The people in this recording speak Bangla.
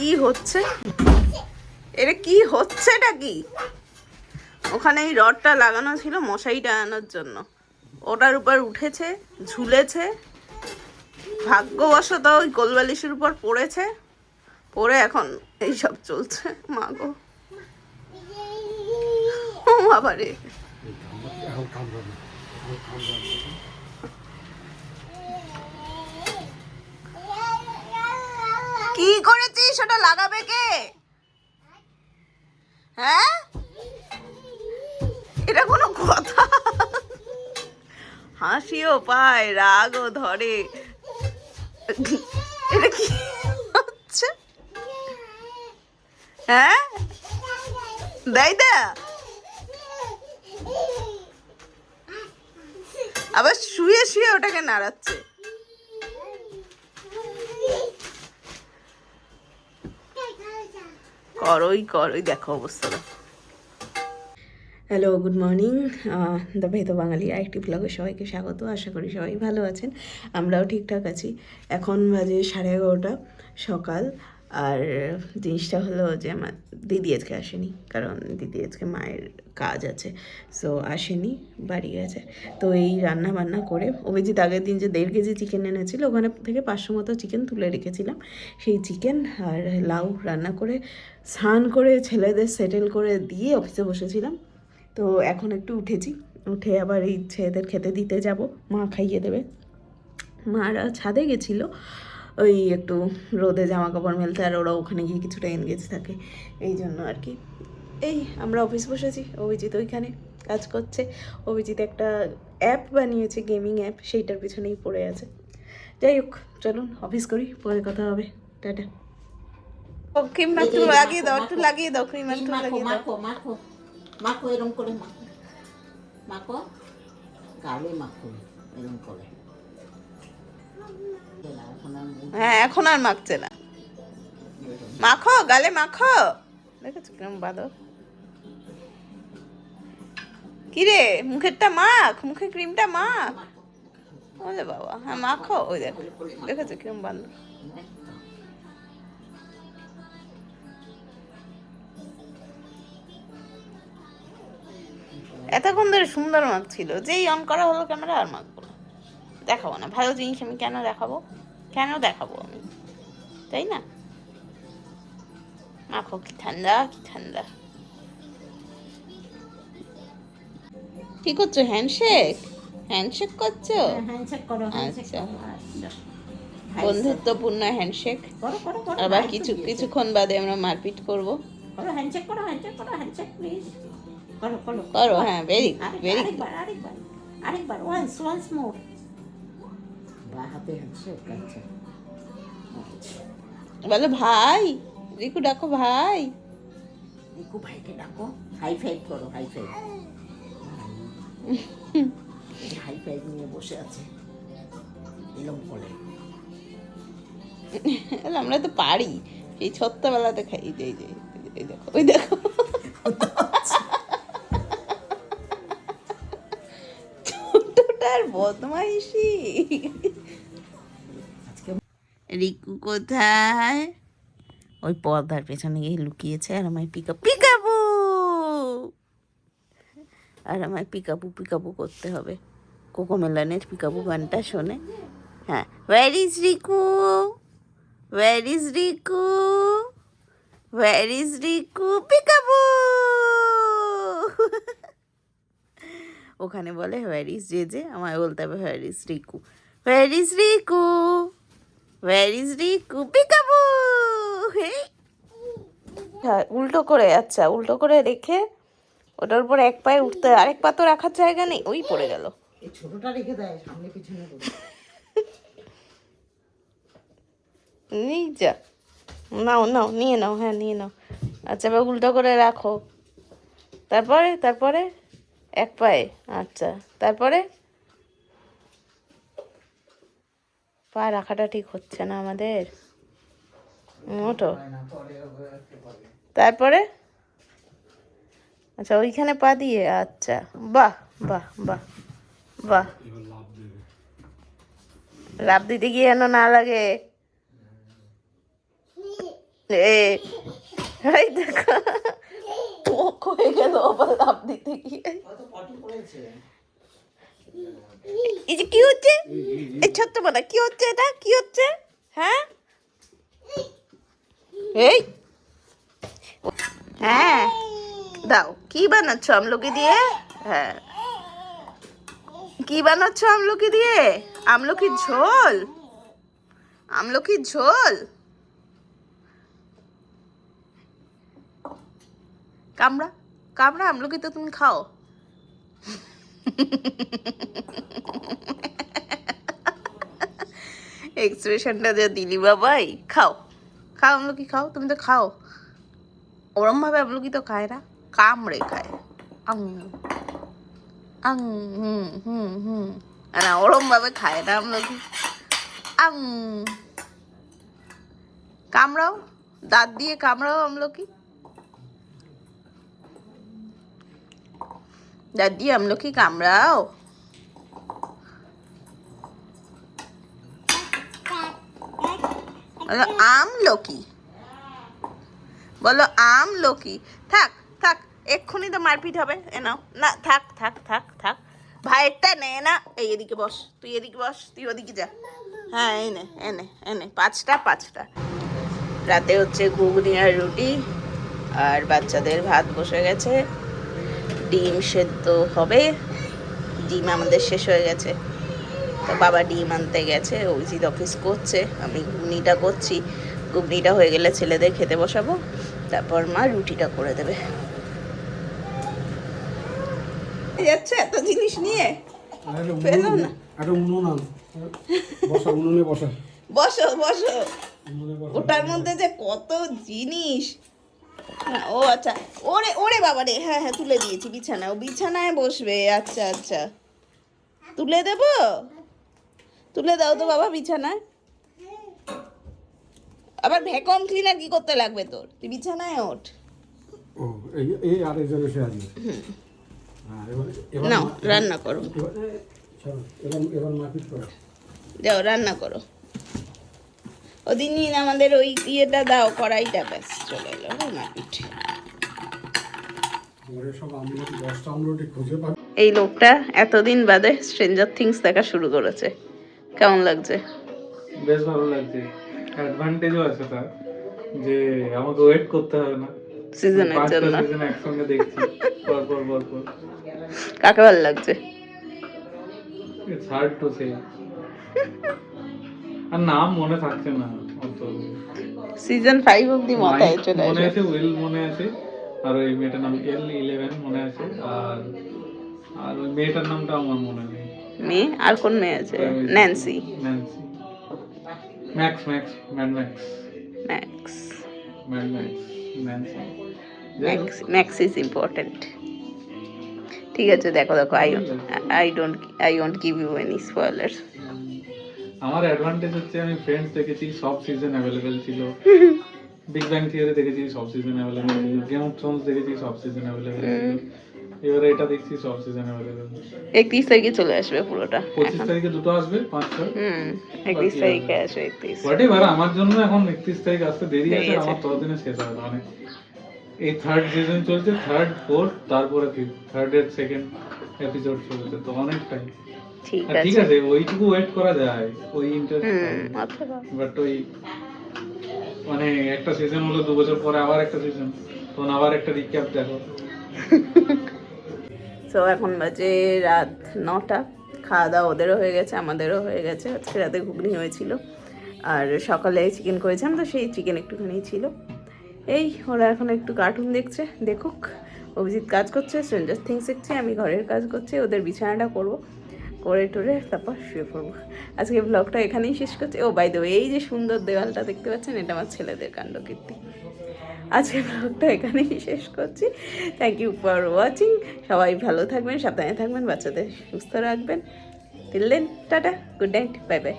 কি হচ্ছে? এটা কি হচ্ছে? এটা কি? ওখানে এই রডটা লাগানো ছিল মশারি টাঙানোর জন্য, ওটার উপর উঠেছে, ঝুলেছে, ভাগ্যবশত ওই কোলবালিশের উপর পড়েছে, পড়ে এখন এইসব চলছে। মা গো, ও বাবারে, কি করেছিস? ওটা লাগাবে কে? হ্যাঁ, এটা কোনো কথা? হাসিও পায়, রাগও ধরে। এটা কি হচ্ছে? হ্যাঁ, দেয় দা, আবার শুয়ে শুয়ে ওটাকে নাড়াচ্ছে। করই করই, দেখো অবস্থাটা। Hello, good morning. দ্য ভেতো বাঙালি আরেকটি ব্লগে সবাইকে স্বাগত। আশা করি সবাই ভালো আছেন, আমরাও ঠিকঠাক আছি। এখন বাজে 11:30 সকাল। আর জিনিসটা হলো যে আমার দিদি আজকে আসেনি, কারণ দিদি আজকে মায়ের কাজ আছে, সো আসেনি, বাড়ি গেছে। তো এই রান্না বান্না করে অভিজিৎ আগের দিন যে 1.5 কেজি চিকেন এনেছিল, ওখানে থেকে 500 মতো চিকেন তুলে রেখেছিলাম, সেই চিকেন আর লাউ রান্না করে স্নান করে ছেলেদের সেটেল করে দিয়ে অফিসে বসেছিলাম। তো এখন একটু উঠেছি, উঠে আবার এই ছেলেদের খেতে দিতে যাব, মা খাইয়ে দেবে। মারা ছাদে গেছিলো ওই একটু রোদে জামা কাপড় মেলতে, আর ওরা ওখানে গিয়ে কিছুটা এনগেজ থাকে, এই জন্য আর কি। এই আমরা অফিস বসেছি, অভিজিৎ ওইখানে কাজ করছে। অভিজিৎ একটা অ্যাপ বানিয়েছে, গেমিং অ্যাপ, সেইটার পিছনেই পড়ে আছে। যাই হোক, চলুন অফিস করি, পরে কথা হবে, টাটা। ক্রিম একটু লাগিয়ে দাও, একটু লাগিয়ে দাও, ক্রিম একটু লাগিয়ে দাও। মাখো মাখো এরকম করে মাখো, মাখো গালে মাখো এরকম করে। হ্যাঁ, এখন আর মাখছে না, মাখো গালে মাখো। দেখেছো কিরম বাদর? কিরে, মুখেরটা মাখ, মুখে ক্রিমটা মাখ। ওরে বাবা, হ্যাঁ মাখো। ওই দেখো, দেখেছো কিরম বান্দর? এতক্ষণ ধরে সুন্দর মাখছিল, যেই অন করা হলো ক্যামেরা আর মাখবো না, দেখাবো না। ভালো জিনিস আমি কেন দেখাবো, কেন দেখাবো আমি, তাই না? মাখো, কি ঠান্ডা, কি ঠান্ডা। কি করছো? হ্যান্ডশেক? হ্যান্ডশেক করছো? হ্যান্ডশেক করো, আচ্ছা, বন্ধুত্বপূর্ণ হ্যান্ডশেক। করো করো করো, আবার কিছুক্ষণ বাদে আমরা মারপিট করব। করো হ্যান্ডশেক করো, হ্যান্ডশেক করো, হ্যান্ডশেক প্লিজ করো করো করো, হ্যাঁ, ভেরি ভেরি। আরেকবার আরেকবার আরেকবার, ওয়ান্স মোর। বা হাতে হ্যান্ডশেক। আচ্ছা, বলো ভাই, রিকু ডাকো ভাই। রিকু ভাইকে ডাকো, হাই ফাইভ করো, হাই ফাইভ। হাই ফাইভ নিয়ে বসে আছে এরকম করে। আমরা তো পারি, এই ছোট্টবেলাতে খাই। এই দেখো, ওই দেখো, ছোটটার বদমাইশি। রিকু কোথায়? ওই পর্দার পেছনে গিয়ে লুকিয়েছে, আর আমায় পিকাবু, আর আমায় পিকাবু করতে হবে। কোকোমেলনের পিকাবু গানটা শোনে। হ্যাঁ, where is Riku, where is Riku, where is Riku, peekaboo. ওখানে বলে ওয়্যার ইজ জেজে, আমায় বলতে হবে where is Riku, where is Riku, where is Riku, peekaboo. হ্যাঁ, উল্টো করে, আচ্ছা উল্টো করে রেখে ওটার উপর এক পায়ে উঠতে, আরেক পা তো রাখার জায়গা নেই, ওই পড়ে গেল। এই ছোটটা রেখে দেয় সামনে পিছনে করে। নিয়ে যা, নাও নাও, নিয়ে নাও, হ্যাঁ নিয়ে নাও। আচ্ছা, এবার উল্টো করে রাখো, তারপরে এক পায়ে, আচ্ছা, তারপরে পা রাখাটা ঠিক হচ্ছে না আমাদের, ওঠো। তারপরে আচ্ছা, ওইখানে পা দিয়ে, আচ্ছা, বাহ বাহ বাহ বাহ। লাফ দিতে গিয়ে যেন না লাগে। এই দেখো ওক হয়ে গেল আবার লাভ দিতে গিয়ে। এই যে কি হচ্ছে, এই ছোট্ট বানা কি হচ্ছে, এটা কি হচ্ছে? হ্যাঁ এই হ্যাঁ দাও, কি বানাচ্ছ আমলকি দিয়ে? হ্যাঁ কি বানাচ্ছ আমলকি দিয়ে? আমলকির ঝোল, আমলকির ঝোল। কামড়া কামড়া, আমলকি তো তুমি খাও। এক্সপ্রেশনটা যে দিলি বাবাই, খাও খাও আমলকি খাও, তুমি তো খাও। ওরম ভাবে আমলকি তো খায় না, কামড়ে খায়। আং আং হুম হুম হুম, না ওরম ভাবে খায় না আমলকি। আং কামড়াও, দাঁত দিয়ে কামড়াও আমলকি, দাঁত দিয়ে আমলকি কামড়াও। বলো আমলকি, বলো আমলকি। থাক থাক, এক্ষুনি তো মারপিট হবে। এ নাও না, থাক থাক থাক থাক, ভাইয়েরটা নে না। এই এদিকে বস, তুই এদিকে বস, তুই ওদিকে যা। হ্যাঁ এনে এনে এনে, পাঁচটা পাঁচটা। রাতে হচ্ছে ঘুগনি আর রুটি, আর বাচ্চাদের ভাত বসে গেছে, ডিম সেদ্ধ হবে। ডিম আমাদের শেষ হয়ে গেছে, তো বাবা ডিম আনতে গেছে, অভিজিৎ অফিস করছে, আমি ঘুগনিটা করছি। ঘুগনিটা হয়ে গেলে ছেলেদের খেতে বসাবো, তারপর মা রুটিটা করে দেবে। যাচ্ছে এত জিনিস নিয়ে, পেলো না। বসো বসো, ওটার মধ্যে যে কত জিনিস। ও আচ্ছা, ওরে ওরে বাবা রে, হ্যাঁ হ্যাঁ তুলে দিয়েছি বিছানা, ও বিছানায় বসবে। আচ্ছা আচ্ছা, তুলে দেবো, তুলে দাও তো বাবা বিছানায়। আবার ভ্যাকুয়াম ক্লিনার কি করতে লাগবে তোর, তুই বিছানায় ওঠ। ও এই আরেকজন এসে আছে। নাও রান্না করো, এবার মারপিট করো, যাও রান্না করো। ওদিনই আমাদের ওই ইয়েটা দাও, কড়াইটা, ব্যাস চলে এলো মারপিট। এই লোকটা এতদিন বাদে স্ট্রেঞ্জার থিংস দেখা শুরু করেছে, কেমন লাগছে? বেশ ভালো লাগছে, অ্যাডভান্টেজও আছে তার, যে আমাকে ওয়েট করতে হবে না সিজনের জন্য। সিজন একসঙ্গে দেখছি পর পর পর পর। কাকে ভালো লাগছে? ইটস হার্ড টু সে, আর নাম মনে থাকছে না অত। সিজন 5 অবধি মাথায় চলে মনে আসে। আছে, উইল মনে আছে, আর ওই মেয়েটার নাম L11 মনে আছে, আর আর ওই মেয়েটার নামটা আমার মনে নেই। মেয়ে আর কোন মেয়ে আছে? Nancy, Nancy, Max Max mad Max Max, mad Max Nancy. Max is important. ঠিক আছে, দেখো দেখো, I won't give you any spoilers. আমার অ্যাডভান্টেজ হচ্ছে আমি ফ্রেন্ডস দেখেছি, সব সিজন অ্যাভেলেবেল ছিল। বিগ ব্যাং থিওরি দেখেছি, সব সিজন অ্যাভেলেবেল ছিল। গেম অফ থ্রোনস দেখেছি, সব সিজন অ্যাভেলেবেল ছিল। এবারে এটা দেখছি, সব সিজন অ্যাভেলেবেল। 31 তারিখে চলে আসবে পুরোটা। 25 তারিখে দুটো আসবে, 5টা। 31 তারিখে আসবে। 31 হোয়াটএভার, আমার জন্য এখন 31 তারিখ আসতে দেরি আছে, আমার ততদিনে শেষ হবে। মানে এই থার্ড সিজন চলছে, থার্ড ফোর্থ, তারপরে থার্ড এর সেকেন্ড এপিসোড চলছে, তো অনেক টাইম। ঠিক আছে, ওইটুকু ওয়েট করা যায়, ওই ইন্টারেস্ট। বাট ওই মানে একটা সিজন হলো 2 বছর পরে আবার একটা সিজন, তখন আবার একটা রিক্যাপ দেখো। তো এখন বাজে রাত 9টা, খাওয়া দাওয়া ওদেরও হয়ে গেছে, আমাদেরও হয়ে গেছে। আজকে রাতে ঘুগনি হয়েছিল, আর সকালে চিকেন করেছিলাম, তো সেই চিকেন একটুখানি ছিল। এই ওরা এখন একটু কার্টুন দেখছে, দেখুক। অভিজিৎ কাজ করছে, স্ট্রেঞ্জার থিংস দেখছে, আমি ঘরের কাজ করছি, ওদের বিছানাটা করবো, করে টরে তারপর শুয়ে পড়বো। আজকে ব্লগটা এখানেই শেষ করছি। ও বাই দ্য ওয়ে, এই যে সুন্দর দেওয়ালটা দেখতে পাচ্ছেন, এটা আমার ছেলেদের কাণ্ডকীর্তি। আজকে ব্লগটা এখানেই শেষ করছি। Thank you for watching. সবাই ভালো থাকবেন, সাবধানে থাকবেন, বাচ্চাদের সুস্থ রাখবেন। Till then, tata, good night, bye by.